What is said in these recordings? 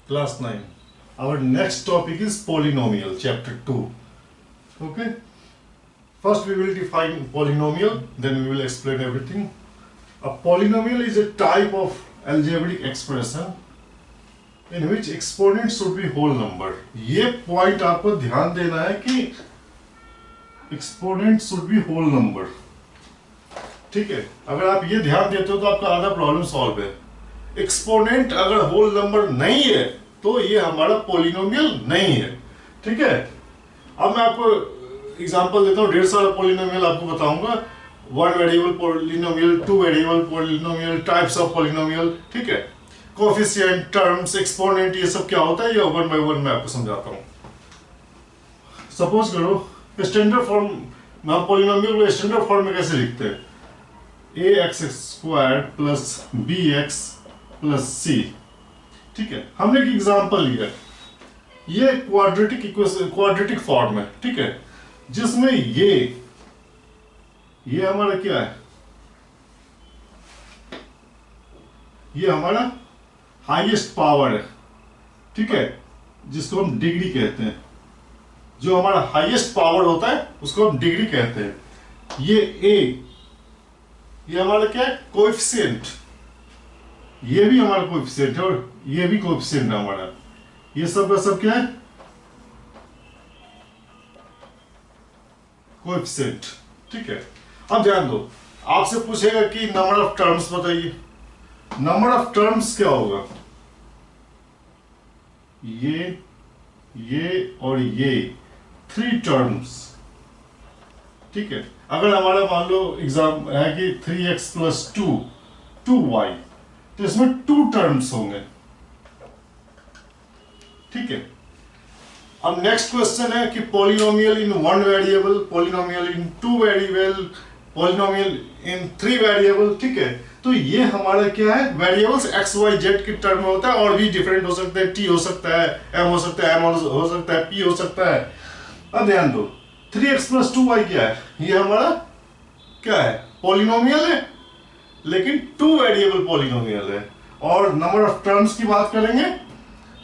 Class 9. Our next topic is polynomial, chapter 2. Okay? First we will define polynomial, then we will explain everything. A polynomial is a type of algebraic expression in which exponent should be whole number. ये point आपको ध्यान देना है कि exponent should be whole number. ठीक है? अगर आप ये ध्यान देते हो तो आपका आधा प्रॉब्लम सॉल्व है. एक्सपोनेंट अगर होल नंबर नहीं है तो ये हमारा पोलिनोमियल नहीं है. ठीक है? अब मैं आपको एग्जांपल देता हूँ. ढेर सारा पोलिनोमियल आपको बताऊंगा. One variable polynomial, two variable polynomial, types of polynomial. ठीक है? कोफिशिएंट, टर्म्स, एक्सपोनेंट, ये सब क्या होता है ये वन बाय वन मैं आपको समझाता हूँ. सपोज करो स्टैंडर्ड फॉर्म में पोलिनोमियल को स्टैंडर्ड फॉर्म में कैसे लिखते हैं? ax² plus bx plus c. ठीक है? हमने एक एग्जांपल लिया. ये क्वाड्रेटिक फॉर्म है. ठीक है? जिसमें ये हमारा क्या है? ये हमारा हाईएस्ट पावर है. ठीक है? जिसको हम डिग्री कहते हैं. जो हमारा हाईएस्ट पावर होता है उसको हम डिग्री कहते हैं. ये हमारा क्या है? कोएफिशिएंट. ये भी हमारा कोएफिशिएंट है और ये भी कोएफिशिएंट है हमारा. ये सब का सब क्या है? कोएफिशिएंट. ठीक है? अब ध्यान दो. आपसे पूछेगा कि नंबर ऑफ टर्म्स बताइए. नंबर ऑफ टर्म्स क्या होगा? ये और ये 3 टर्म्स. ठीक है? अगर हमारा मान लो एग्जाम है कि 3x प्लस 2y, तो इसमें 2 टर्म्स होंगे. ठीक है? अब नेक्स्ट क्वेश्चन है कि पॉलिनोमियल इन 1 वेरिएबल, पॉलिनोमियल इन 2 वेरिएबल, पॉलिनोमियल इन 3 वेरिएबल. ठीक है? तो ये हमारा क्या है? वेरिएबल्स x y z के टर्म में होता है और भी डिफरेंट हो सकते हैं. t हो सकता है, m हो सकता है, m हो सकता है, p हो सकता है. अब ध्यान दो. 3x प्लस 2y क्या है? ये हमारा क्या है? पॉलिनोमियल है, लेकिन 2 वेरिएबल पॉलिनोमियल है. और नंबर ऑफ टर्म्स की बात करेंगे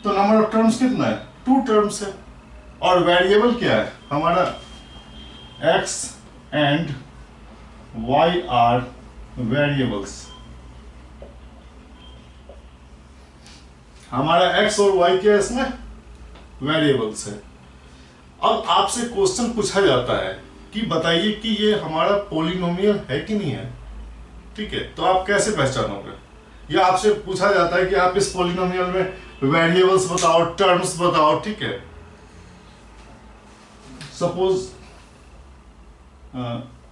तो नंबर ऑफ टर्म्स कितना है? 2 टर्म्स है. और वेरिएबल क्या है? हमारा x and y are variables. हमारा x और y क्या है? इसमें वेरिएबल्स है. अब आपसे क्वेश्चन पूछा जाता है कि बताइए कि ये हमारा पोलिनोमियल है कि नहीं है. ठीक है? तो आप कैसे पहचानोगे? या आपसे पूछा जाता है कि आप इस पोलिनोमियल में वेरिएबल्स बताओ, टर्म्स बताओ. ठीक है? Suppose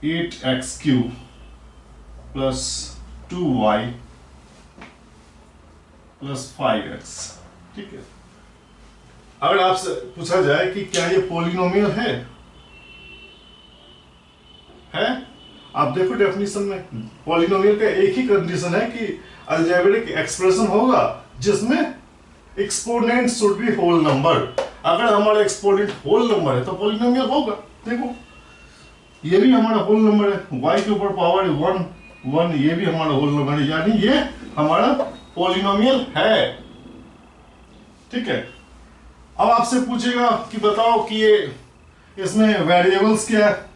8x³ plus 2y plus 5x. ठीक है? अगर आपसे पूछा जाए कि क्या ये पोलिनोमियल है? आप देखो डेफिनेशन में पोलिनोमियल का एक ही कंडीशन है कि अलजेब्रिक एक्सप्रेशन होगा जिसमें exponent should be whole number. अगर हमारा एक्सपोनेंट होल नंबर है तो पोलिनोमियल होगा. देखो ये भी हमारा होल नंबर है. y के ऊपर पावर 1 ये भी हमारा होल नंबर है, यानी ये हमारा पोलिनोमियल है. ठीक है? अब आपसे पूछेगा कि बताओ कि ये इसमें वेरिएबल्स क्या है?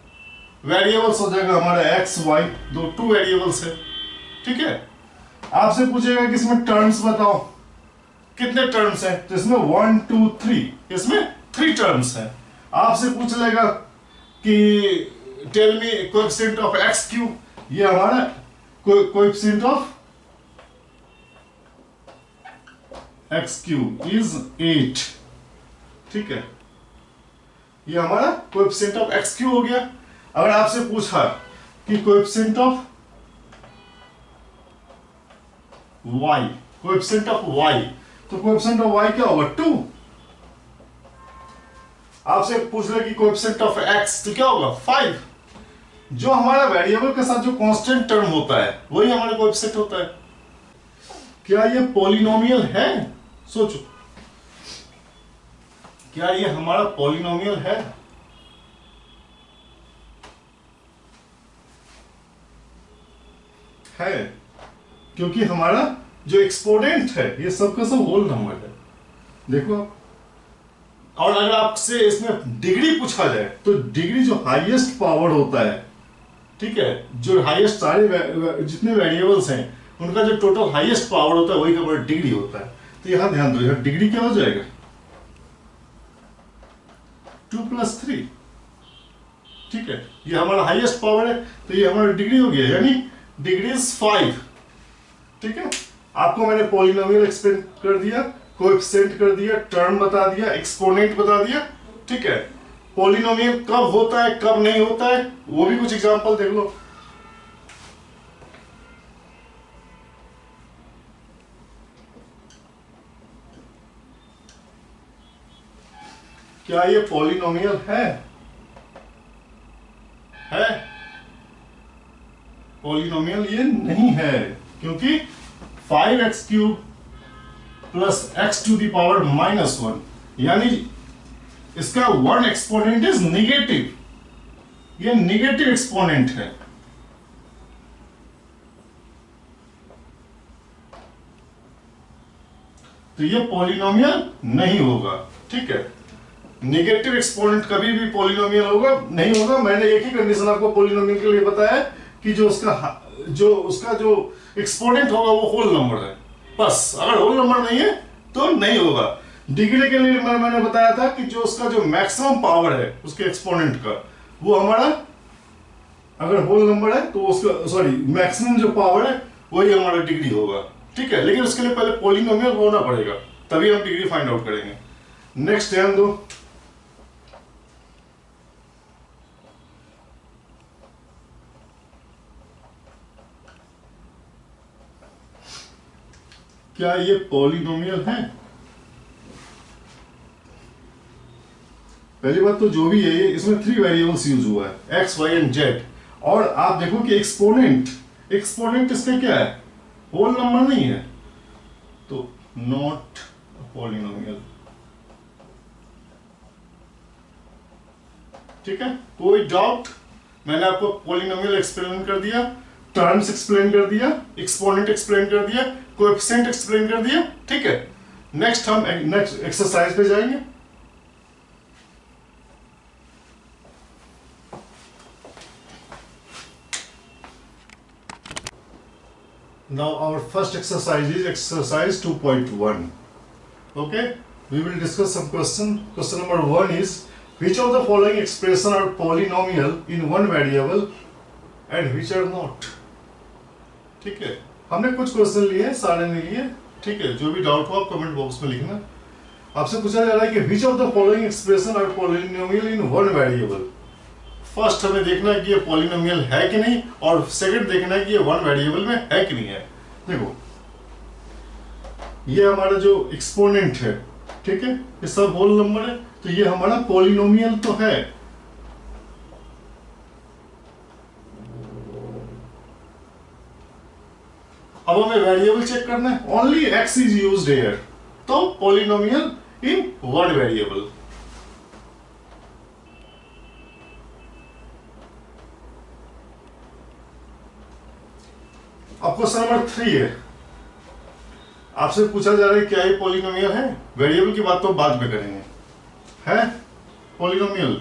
वेरिएबल्स हो जाएगा हमारा x y, 2 वेरिएबल्स है. ठीक है? आपसे पूछेगा कि इसमें टर्म्स बताओ, कितने टर्म्स हैं? तो इसमें 1 2 3, इसमें 3 टर्म्स हैं. आपसे पूछ लेगा कि tell me coefficient of x³. ये हमारा कोएफिशिएंट ऑफ x³ इज 8. ठीक है? ये हमारा कोएफिशिएंट ऑफ x³ हो गया. अगर आपसे पूछा कि coefficient of y, coefficient of y, तो कोएफिशिएंट ऑफ y क्या होगा? 2. आपसे पूछ ले कि कोएफिशिएंट ऑफ x तो क्या होगा? 5. जो हमारा वेरिएबल के साथ जो कांस्टेंट टर्म होता है वही हमारा कोएफिशिएंट होता है. क्या ये पोलिनोमियल है? सोचो, क्या ये हमारा पोलिनोमियल है? क्योंकि हमारा जो एक्सपोनेंट है ये सब का सब होल नंबर है. देखो आप, और अगर आपसे इसमें डिग्री पूछा जाए तो डिग्री जो हाईएस्ट पावर होता है, ठीक है, जो हाईएस्ट सारे जितने वेरिएबल्स हैं उनका जो टोटल हाईएस्ट पावर होता है वही का डिग्री होता है। तो यहां ध्यान दो, यहां डिग्री क्या हो जाएगा 2+3, ठीक है, ये हमारा हाईएस्ट पावर है तो ये हमारा डिग्री हो गया, यानी डिग्री इज 5, ठीक है। आपको मैंने पॉलिनोमियल एक्सप्लेन कर दिया, कोएफिशिएंट कर दिया, टर्म बता दिया, एक्सपोनेंट बता दिया, ठीक है। पॉलिनोमियल कब होता है कब नहीं होता है वो भी कुछ एग्जांपल देख लो। क्या ये पॉलिनोमियल है? पॉलिनोमियल ये नहीं है, क्योंकि 5x³ प्लस x⁻⁻1, यानी इसका वन एक्सपोनेंट इज निगेटिव, ये निगेटिव एक्सपोनेंट है। तो ये पॉलिनोमियल नहीं होगा, ठीक है। निगेटिव एक्सपोनेंट कभी भी पॉलिनोमियल होगा नहीं होगा। मैंने एक ही कंडीशन आपको पॉलिनोमियल के लिए बताया कि जो उसका जो एक्सपोनेंट होगा वो होल नंबर है, बस। अगर होल नंबर नहीं है तो नहीं होगा। डिग्री के लिए मैंने बताया था कि जो उसका जो मैक्सिमम पावर है उसके एक्सपोनेंट का, वो हमारा अगर होल नंबर है तो उसका मैक्सिमम जो पावर है वही हमारा डिग्री होगा, ठीक है। लेकिन उसके लिए पहले पॉलिनोमियल होना पड़ेगा, तभी हम डिग्री फाइंड आउट करेंगे। नेक्स्ट ध्यान दो, क्या ये पॉलिनोमियल है? पहली बात तो जो भी है ये इसमें 3 वेरिएबल्स यूज हुआ है, x, y एंड z। और आप देखो कि एक्सपोनेंट इसका क्या है, होल नंबर नहीं है, तो नॉट पॉलिनोमियल, ठीक है। कोई डाउट? मैंने आपको पॉलिनोमियल एक्सप्लेन कर दिया, टर्म्स एक्सप्लेन कर दिया, एक्सपोनेंट एक्सप्लेन कर दिया, कोएफिशिएंट एक्सप्लेन कर दिया, ठीक है। नेक्स्ट हम नेक्स्ट एक्सरसाइज पे जाएंगे। Now our first exercise is exercise 2.1. Okay, we will discuss some question. Question number 1 is, which of the following expression are polynomial in one variable and which are not? ठीक है, हमने कुछ question लिए हैं, सारे नहीं लिए, ठीक है। जो भी डाउट हो आप कमेंट बॉक्स में लिखना। आपसे पूछा जा रहा है कि which of the following expression are polynomial in one variable. First हमें देखना है कि ये पॉलिनोमियल है कि नहीं, और सेकंड देखना है कि ये वन वेरिएबल में है कि नहीं है। देखो ये हमारा जो एक्सपोनेंट है, ठीक है, ये सब होल नंबर है, तो ये हमारा पॉलिनोमियल तो है। अब हमें वेरिएबल चेक करना है, only x is used here, तो पॉलिनोमियल इन वन वेरिएबल। अब क्वेश्चन नंबर 3 है, आपसे पूछा जा रहा है क्या ये पॉलिनोमियल है। वेरिएबल की बात तो बाद में करेंगे। है पॉलिनोमियल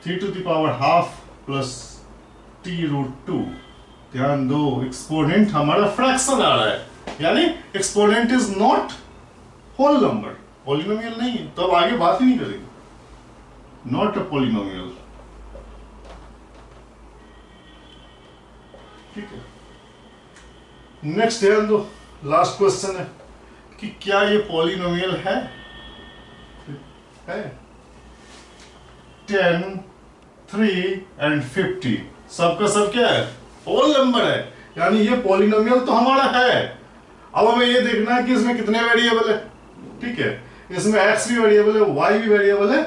3⁻½ प्लस t√2। ध्यान दो, एक्सपोनेंट हमारा फ्रैक्शन आ रहा है, यानी exponent is not whole number, polynomial नहीं है, तो अब आगे बात ही नहीं करेंगे। नॉट अ पॉलिनोमियल, ठीक है। नेक्स्ट ध्यान दो, लास्ट क्वेश्चन है कि क्या ये पॉलिनोमियल है? 10, 3 एंड 50 सबका सब क्या है, होल नंबर है, यानी ये पॉलिनोमियल तो हमारा है। अब हमें ये देखना है कि इसमें कितने वेरिएबल है, ठीक है। इसमें x भी वेरिएबल है, y भी वेरिएबल है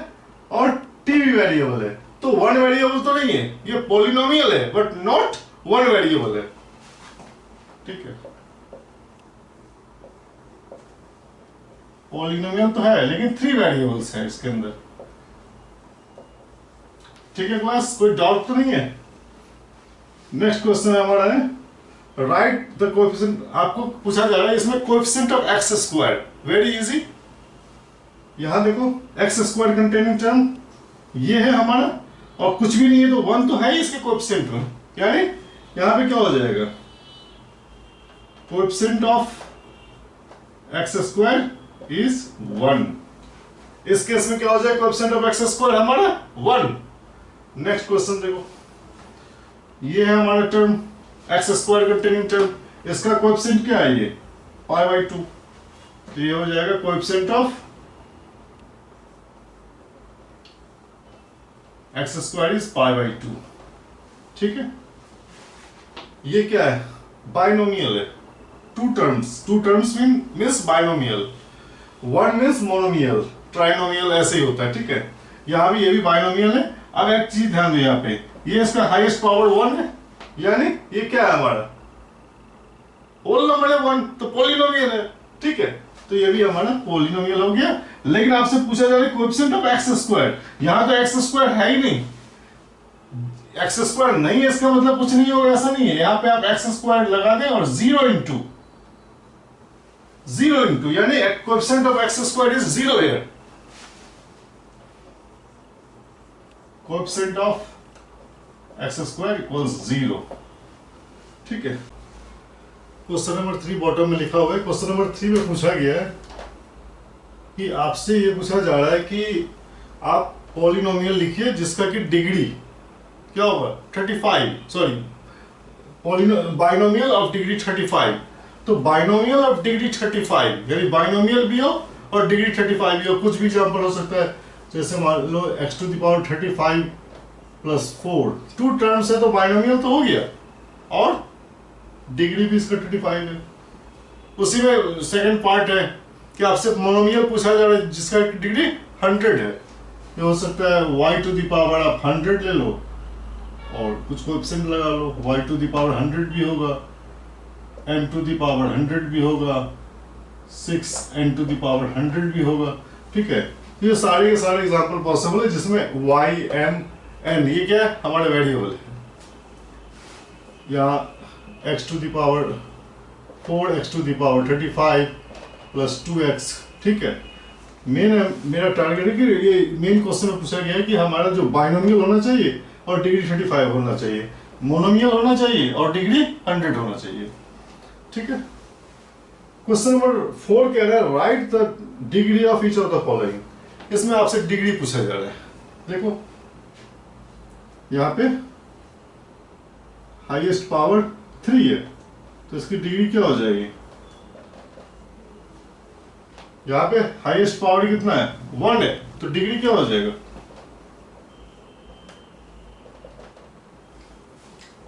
और t भी वेरिएबल है, तो वन वेरिएबल तो नहीं है, ये पॉलिनोमियल है बट नॉट वन वेरिएबल है, ठीक है। पॉलिनोमियल तो है लेकिन 3 वेरिएबल्स है इसके अंदर, ठीक है क्लास, कोई डाउट तो नहीं है। नेक्स्ट क्वेश्चन हमारा है, राइट द कोएफिशिएंट। आपको पूछा जा रहा है इसमें coefficient of x², very easy. यहां देखो एक्स स्क्वायर कंटेनिंग टर्म ये है हमारा, और कुछ भी नहीं है तो 1 तो है ही इसके कोएफिशिएंट में, यानी यहां पे क्या हो जाएगा, coefficient of X square is 1। इस केस में क्या हो जाएगा, कोएफिशिएंट ऑफ एक्स स्क्वायर हमारा 1। नेक्स्ट क्वेश्चन देखो, ये है हमारा term X square containing term, इसका कोएफिशिएंट क्या है, ये π/2, तो ये हो जाएगा coefficient of X square is π/2। ठीक है, ये क्या है, बाइनोमियल है, two terms means binomial, one means monomial, trinomial ऐसे ही होता है। ठीक है, यहां भी ये भी बाइनोमियल है। अब एक चीज ध्यान दो, यहाँ पे ये इसका हाईएस्ट पावर 1 है, यानी ये क्या है हमारा होल नंबर है 1, तो पॉलिनोमियल है। ठीक है, तो ये भी हमारा पॉलिनोमियल हो गया। लेकिन आपसे पूछा जा रहा है कोएफिशिएंट ऑफ एक्स स्क्वायर, यहां तो एक्स स्क्वायर है ही नहीं, एक्स स्क्वायर नहीं है इसका मतलब कुछ नहीं होगा, ऐसा नहीं है। यहां पे आप एक्स स्क्वायर लगा दें और 0 इंटू यानी coefficient of X square is 0 here, coefficient of X square equals 0। ठीक है, क्वेश्चन नंबर 3 बॉटम में लिखा हुआ है। क्वेश्चन नंबर 3 में पूछा गया है कि आपसे ये पूछा जा रहा है कि आप पॉलिनोमियल लिखिए जिसका कि डिग्री क्या होगा 35, सॉरी बाइनोमियल ऑफ डिग्री 35। तो बाइनोमियल ऑफ डिग्री 35 यानी बाइनोमियल भी हो और डिग्री 35 भी हो, कुछ भी एग्जांपल हो सकता है, जैसे मान लो x⁵ + 4, टू टर्म्स है तो बाइनोमियल तो हो गया, और डिग्री भी इसका 35 है। उसी में सेकंड पार्ट है कि आपसे मोनोमियल पूछा जा रहा है जिसका डिग्री 100 है, ये हो सकता है y⁴ आप 100 ले लो और कुछ कोएफिशिएंट लगा लो, y⁴ 100 भी होगा, m⁴ 100 भी होगा, 6n⁴ 100 भी होगा। ठीक है, ये सारे के सारे एग्जांपल पॉसिबल है जिसमें y, m, n ये क्या है हमारे वेरिएबल है, या x⁴ 4 x⁴ 35 + 2x। ठीक है, मेरा टारगेट है कि ये मेन क्वेश्चन में पूछा गया है कि हमारा जो बाइनोमियल होना चाहिए और डिग्री 35 होना चाहिए, मोनोमियल होना चाहिए और डिग्री 100 होना चाहिए। ठीक है, क्वेश्चन नंबर 4 कह रहा है right the degree of each of the following. इसमें आपसे डिग्री पूछा जा रहा है। देखो यहाँ पे हाईएस्ट पावर 3 है, तो इसकी डिग्री क्या हो जाएगी, यहाँ पे हाईएस्ट पावर कितना है 1 है, तो डिग्री क्या हो जाएगा,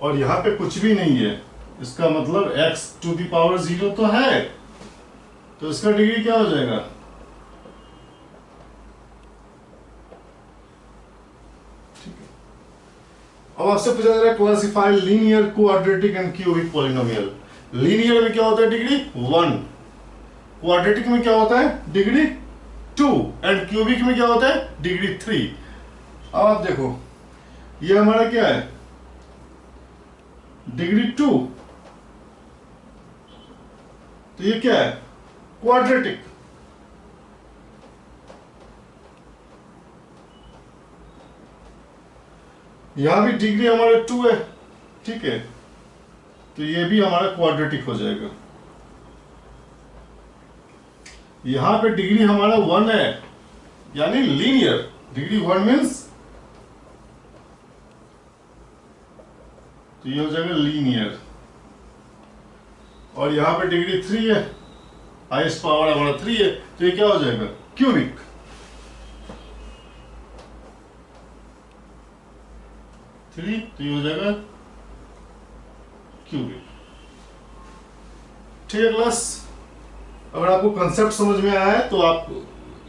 और यहाँ पे कुछ भी नहीं है, इसका मतलब x⁴ 0 तो है, तो इसका डिग्री क्या हो जाएगा, अब आपसे पूछा जा रहा है classify linear, quadratic and cubic polynomial. Linear में क्या होता है डिग्री 1, क्वाड्रेटिक में क्या होता है डिग्री 2 एंड क्यूबिक में क्या होता है डिग्री 3। अब आप देखो ये हमारा क्या है डिग्री 2, तो ये क्या है क्वाड्रेटिक, यहां भी डिग्री हमारा 2 है। ठीक है, तो ये भी हमारा क्वाड्रेटिक हो जाएगा। यहां पे डिग्री हमारा 1 है यानी लीनियर, डिग्री 1 मीन्स, तो ये हो जाएगा लीनियर, और यहां पे डिग्री 3 है, हाईएस्ट पावर हमारा 3 है, तो ये क्या हो जाएगा क्यूबिक। तो ये हो जाएगा क्यूबिक। ठीक है क्लास, अगर आपको कंसेप्ट समझ में आया है तो आप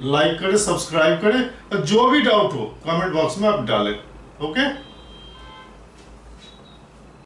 लाइक करें, सब्सक्राइब करें, और जो भी डाउट हो कमेंट बॉक्स में आप डालें। ओके।